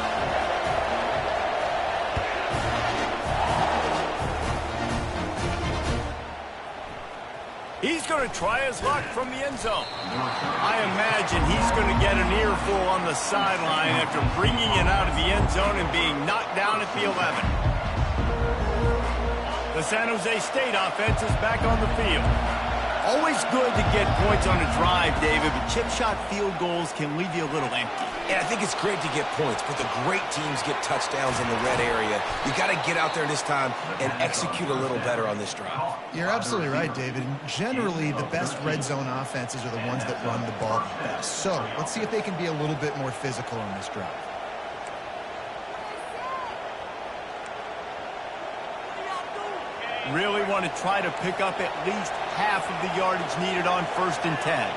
Speaker 1: He's going to try his luck from the end zone. I imagine he's going to get an earful on the sideline after bringing it out of the end zone and being knocked down at the 11. The San Jose State offense is back on the field. Always good to get points on a drive, David, but chip shot field goals can leave you a little empty.
Speaker 3: Yeah, I think it's great to get points, but the great teams get touchdowns in the red area. You got to get out there this time and execute a little better on this drive.
Speaker 2: You're absolutely right, David. And generally, the best red zone offenses are the ones that run the ball best. So let's see if they can be a little bit more physical on this drive.
Speaker 1: Really want to try to pick up at least half of the yardage needed on 1st and 10.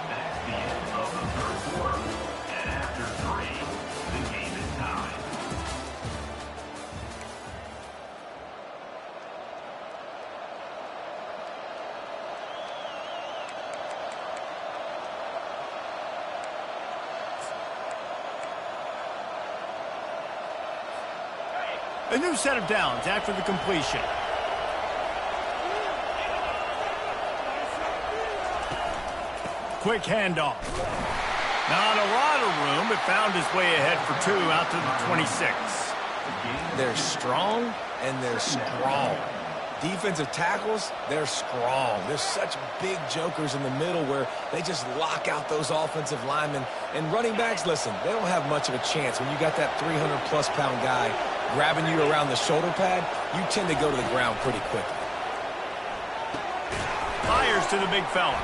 Speaker 4: That's the end of the third quarter. And after 3, the game is tied.
Speaker 1: A new set of downs after the completion. Quick handoff. Not a lot of room, but found his way ahead for 2 out to the 26.
Speaker 3: They're strong and they're strong. Defensive tackles, they're strong. There's such big jokers in the middle where they just lock out those offensive linemen. And running backs, listen, they don't have much of a chance. When you got that 300-plus pound guy grabbing you around the shoulder pad, you tend to go to the ground pretty quickly.
Speaker 1: Fires to the big fella.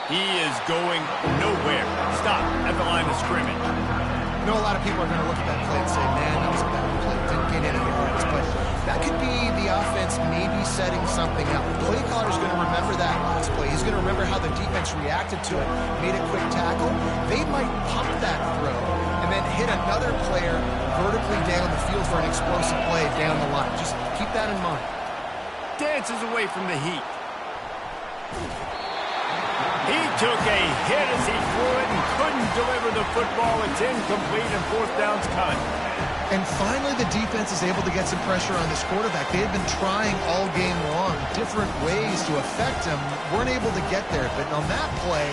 Speaker 1: He is going nowhere. Stop at the line of scrimmage.
Speaker 2: You know, a lot of people are going to look at that play and say, man, that was a bad play. Didn't gain any yards. But that could be the offense maybe setting something up. The play caller's going to remember that last play. He's going to remember how the defense reacted to it, made a quick tackle. They might pump that throw and then hit another player vertically down the field for an explosive play down the line. Just keep that in mind.
Speaker 1: Dances away from the heat. He took a hit as he threw it and couldn't deliver the football. It's incomplete and fourth down's coming.
Speaker 2: And finally, the defense is able to get some pressure on this quarterback. They had been trying all game long different ways to affect him. Weren't able to get there. But on that play,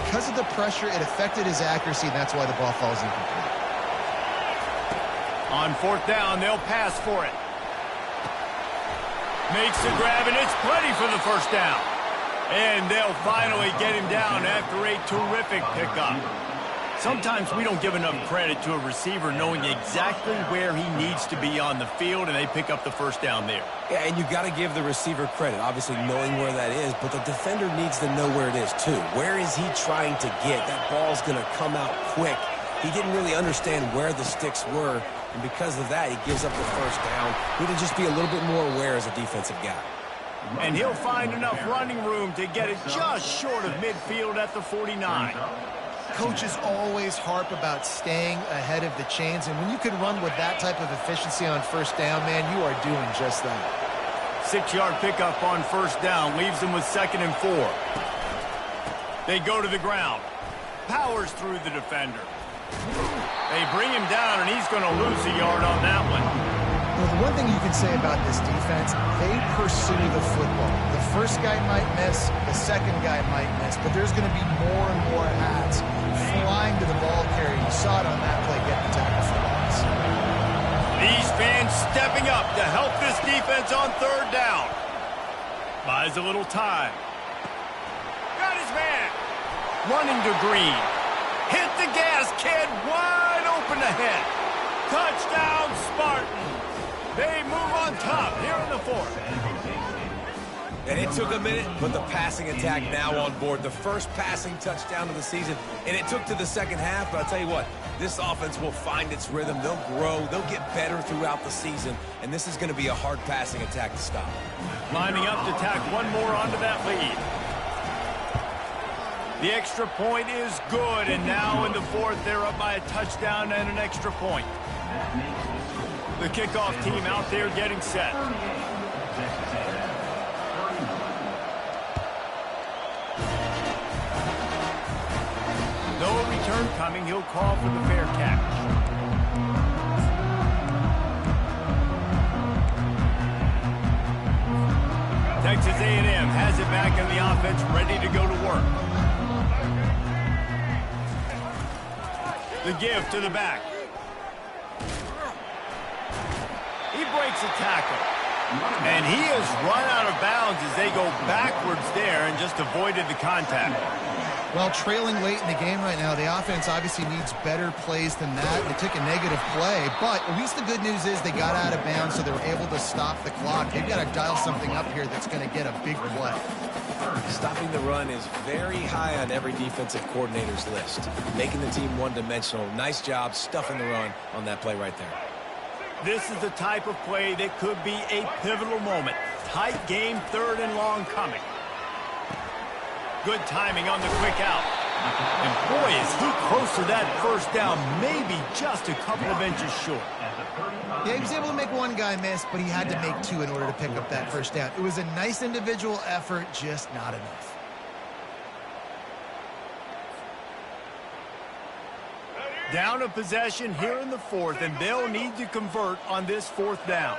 Speaker 2: because of the pressure, it affected his accuracy, and that's why the ball falls incomplete.
Speaker 1: On fourth down, they'll pass for it. Makes the grab, and it's plenty for the first down. And they'll finally get him down after a terrific pickup. Sometimes we don't give enough credit to a receiver knowing exactly where he needs to be on the field, and they pick up the first down there.
Speaker 3: Yeah, and you got to give the receiver credit, obviously knowing where that is, but the defender needs to know where it is too. Where is he trying to get? That ball's going to come out quick. He didn't really understand where the sticks were, and because of that, he gives up the first down. He need to just be a little bit more aware as a defensive guy.
Speaker 1: And he'll find enough running room to get it just short of midfield at the 49.
Speaker 2: Coaches always harp about staying ahead of the chains, and when you can run with that type of efficiency on first down, man, you are doing just that.
Speaker 1: 6-yard pickup on first down leaves them with 2nd and 4. They go to the ground. Powers through the defender. They bring him down, and he's going to lose a yard on that one.
Speaker 2: Well, the one thing you can say about this defense, they pursue the football. The first guy might miss, the second guy might miss, but there's going to be more and more hats flying to the ball carrier. You saw it on that play getting the tackle for loss.
Speaker 1: These fans stepping up to help this defense on third down. Buys a little time. Got his man. Running to Green. Hit the gas, kid. Wide open ahead. Touchdown, Spartans. They move on top here in the fourth.
Speaker 3: And it took a minute, but the passing attack now on board. The first passing touchdown of the season, and it took to the second half, but I'll tell you what, this offense will find its rhythm. They'll grow. They'll get better throughout the season, and this is going to be a hard passing attack to stop.
Speaker 1: Lining up to tack one more onto that lead. The extra point is good, and now in the fourth, they're up by a touchdown and an extra point. The kickoff team out there getting set. No return coming. He'll call for the fair catch. Texas A&M has it back in the offense, ready to go to work. The give to the back. He breaks a tackle. And he has run out of bounds as they go backwards there and just avoided the contact.
Speaker 2: Well, trailing late in the game right now, the offense obviously needs better plays than that. They took a negative play, but at least the good news is they got out of bounds, so they were able to stop the clock. They've got to dial something up here that's going to get a big play.
Speaker 3: Stopping the run is very high on every defensive coordinator's list. Making the team one-dimensional. Nice job stuffing the run on that play right there.
Speaker 1: This is the type of play that could be a pivotal moment. Tight game, 3rd and long coming. Good timing on the quick out. And boy, is he close to that first down, maybe just a couple of inches short.
Speaker 2: Yeah, he was able to make one guy miss, but he had to make 2 in order to pick up that first down. It was a nice individual effort, just not enough.
Speaker 1: Down a possession here in the fourth, and they'll need to convert on this 4th down.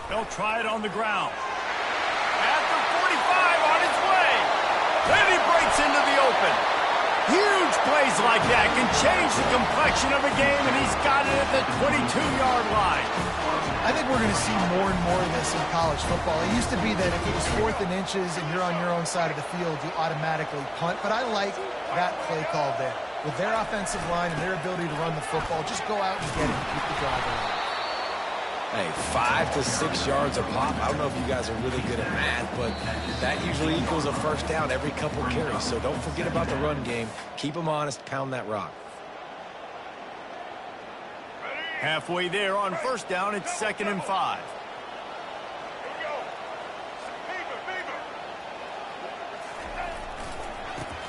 Speaker 1: They'll try it on the ground. At the 45 on its way. Then he breaks into the open. Huge plays like that can change the complexion of a game, and he's got it at the 22-yard line.
Speaker 2: I think we're going to see more and more of this in college football. It used to be that if it was 4th and inches and you're on your own side of the field, you automatically punt. But I like that play call there. With their offensive line and their ability to run the football, just go out and get it and keep the drive alive.
Speaker 3: Hey, 5 to 6 yards a pop. I don't know if you guys are really good at math, but that usually equals a first down every couple carries. So don't forget about the run game. Keep them honest. Pound that rock.
Speaker 1: Halfway there on first down, it's 2nd and 5.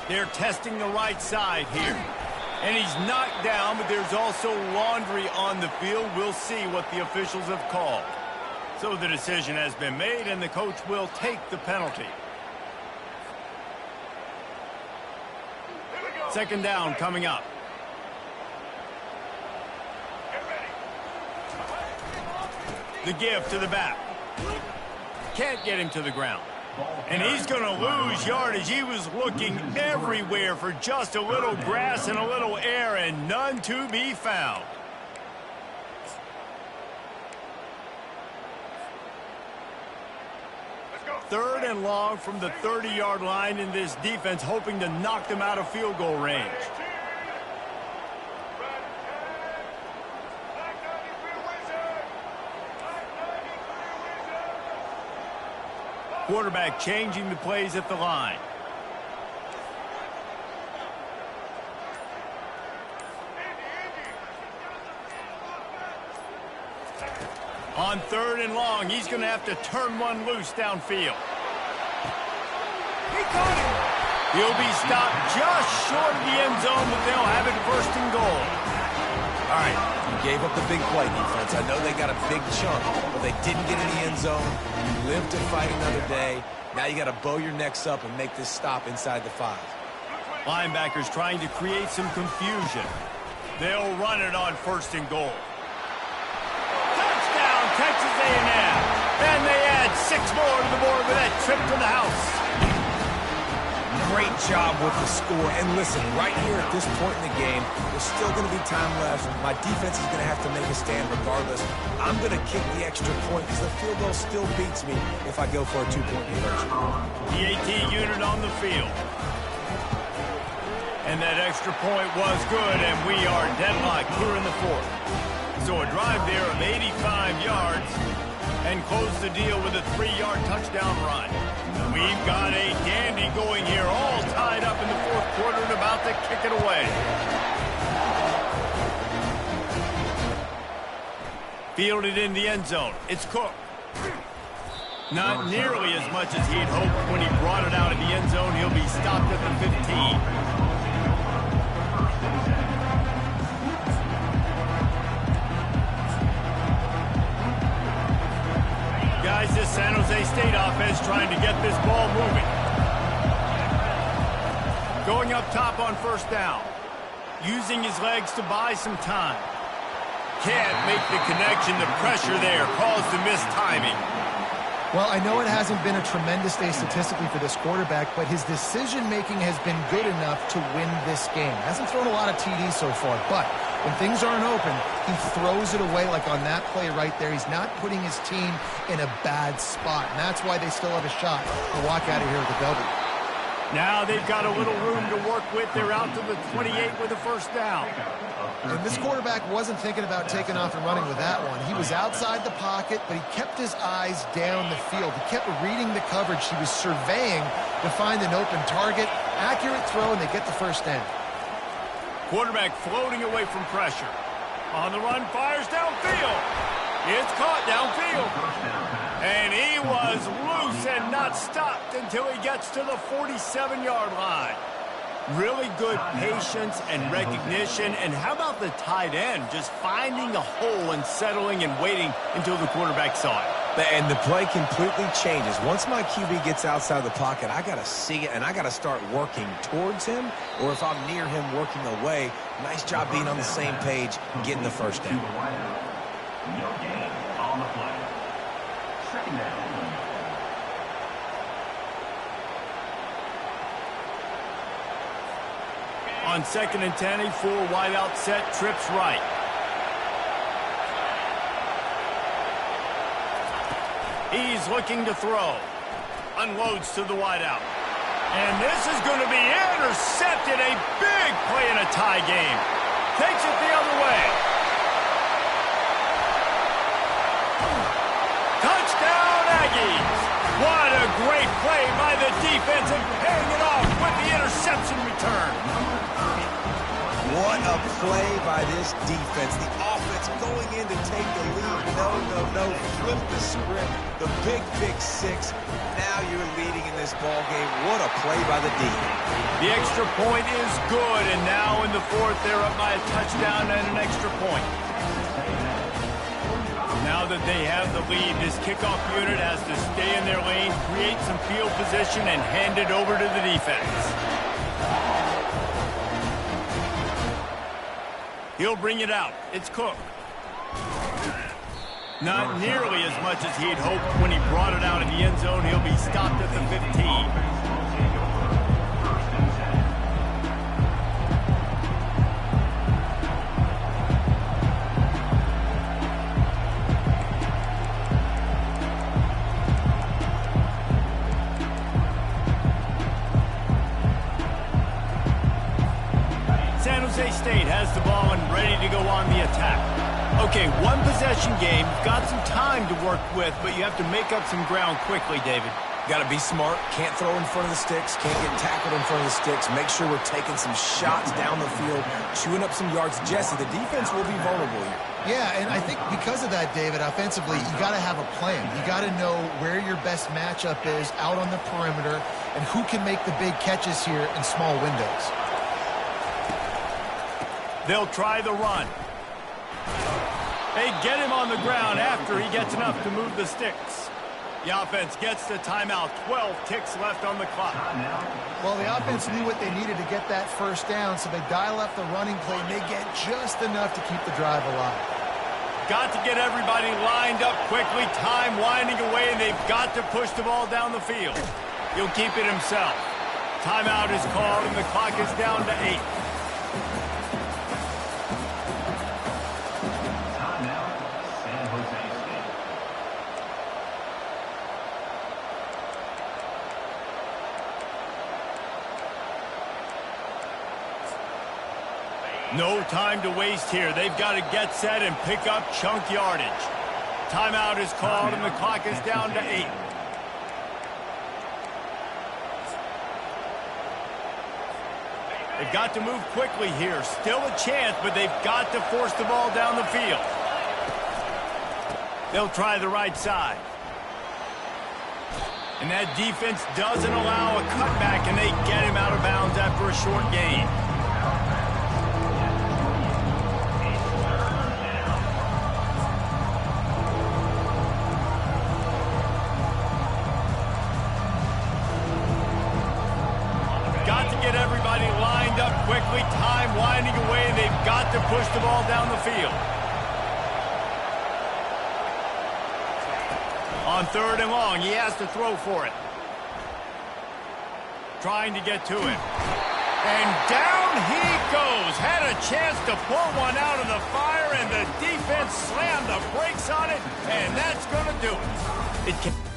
Speaker 1: They're testing the right side here. And he's knocked down, but there's also laundry on the field. We'll see what the officials have called. So the decision has been made, and the coach will take the penalty. 2nd down coming up. The give to the back. Can't get him to the ground. And he's going to lose yardage. He was looking everywhere for just a little grass and a little air, and none to be found. Third and long from the 30-yard line, in this defense hoping to knock them out of field goal range. Quarterback changing the plays at the line. On 3rd and long, he's going to have to turn one loose downfield. He caught him. He'll be stopped just short of the end zone, but they'll have it 1st and goal.
Speaker 3: All right, you gave up the big play defense. I know they got a big chunk, but they didn't get in the end zone. You live to fight another day. Now you got to bow your necks up and make this stop inside the 5.
Speaker 1: Linebackers trying to create some confusion. They'll run it on 1st and goal. Touchdown, Texas A&M. And they add 6 more to the board with that trip to the house.
Speaker 3: Great job with the score. And listen, right here at this point in the game, there's still going to be time left. My defense is going to have to make a stand regardless. I'm going to kick the extra point because the field goal still beats me if I go for a 2-point conversion.
Speaker 1: The 18 unit on the field. And that extra point was good, and we are deadlocked here in the 4th. So a drive there of 85 yards and close the deal with a 3-yard touchdown run. We've got a dandy going here, all tied up in the 4th quarter and about to kick it away. Fielded in the end zone. It's Cook. Not nearly as much as he'd hoped when he brought it out of the end zone. He'll be stopped at the 15. Guys, this San Jose State offense trying to get this ball moving. Going up top on 1st down. Using his legs to buy some time. Can't make the connection. The pressure there caused the missed timing.
Speaker 2: Well, I know it hasn't been a tremendous day statistically for this quarterback, but his decision-making has been good enough to win this game. Hasn't thrown a lot of TDs so far, but when things aren't open, he throws it away like on that play right there. He's not putting his team in a bad spot, and that's why they still have a shot to walk out of here with a W.
Speaker 1: Now they've got a little room to work with. They're out to the 28 with a 1st down.
Speaker 2: And this quarterback wasn't thinking about taking off and running with that one. He was outside the pocket, but he kept his eyes down the field. He kept reading the coverage. He was surveying to find an open target. Accurate throw, and they get the 1st down.
Speaker 1: Quarterback floating away from pressure. On the run, fires downfield. It's caught downfield. And he was loose and not stopped until he gets to the 47-yard line. Really good patience and recognition. And how about the tight end just finding a hole and settling and waiting until the quarterback saw it?
Speaker 3: And the play completely changes. Once my QB gets outside the pocket, I got to see it, and I got to start working towards him, or if I'm near him, working away. Nice job being on the same page, getting the 1st down.
Speaker 4: No gain on the play. 2nd down.
Speaker 1: On 2nd and 10, a 4 wideout set, trips right. He's looking to throw. Unloads to the wideout. And this is going to be intercepted. A big play in a tie game. Takes it the other way. defense and paying it off with the interception return.
Speaker 3: What a play by this defense. The offense going in to take the lead. No. Flip the script. The big pick six. Now you're leading in this ball game. What a play by the D.
Speaker 1: The extra point is good, and now in the fourth, they're up by a touchdown and an extra point. Now that they have the lead, this kickoff unit has to stay in their lane, create some field position, and hand it over to the defense. He'll bring it out. It's Cook. Not nearly as much as he'd hoped when he brought it out in the end zone. He'll be stopped at the 15. San Jose State has the ball and ready to go on the attack. Okay, one possession game. Got some time to work with, but you have to make up some ground quickly, David.
Speaker 3: Got to be smart. Can't throw in front of the sticks. Can't get tackled in front of the sticks. Make sure we're taking some shots down the field, chewing up some yards. Jesse, the defense will be vulnerable here.
Speaker 2: Yeah, and I think because of that, David, offensively, you got to have a plan. You got to know where your best matchup is out on the perimeter and who can make the big catches here in small windows.
Speaker 1: They'll try the run. They get him on the ground after he gets enough to move the sticks. The offense gets the timeout. 12 ticks left on the clock.
Speaker 2: Well, the offense knew what they needed to get that first down, so they dial up the running play, and they get just enough to keep the drive alive.
Speaker 1: Got to get everybody lined up quickly. Time winding away, and they've got to push the ball down the field. He'll keep it himself. Timeout is called, and the clock is down to 8. No time to waste here. They've got to get set and pick up chunk yardage. Timeout is called, and the clock is down to 8. They've got to move quickly here. Still a chance, but they've got to force the ball down the field. They'll try the right side. And that defense doesn't allow a cutback, and they get him out of bounds after a short gain. Get everybody lined up quickly. Time winding away, and they've got to push the ball down the field. On 3rd and long, he has to throw for it. Trying to get to it. And down he goes. Had a chance to pull one out of the fire, and the defense slammed the brakes on it, and that's going to do it.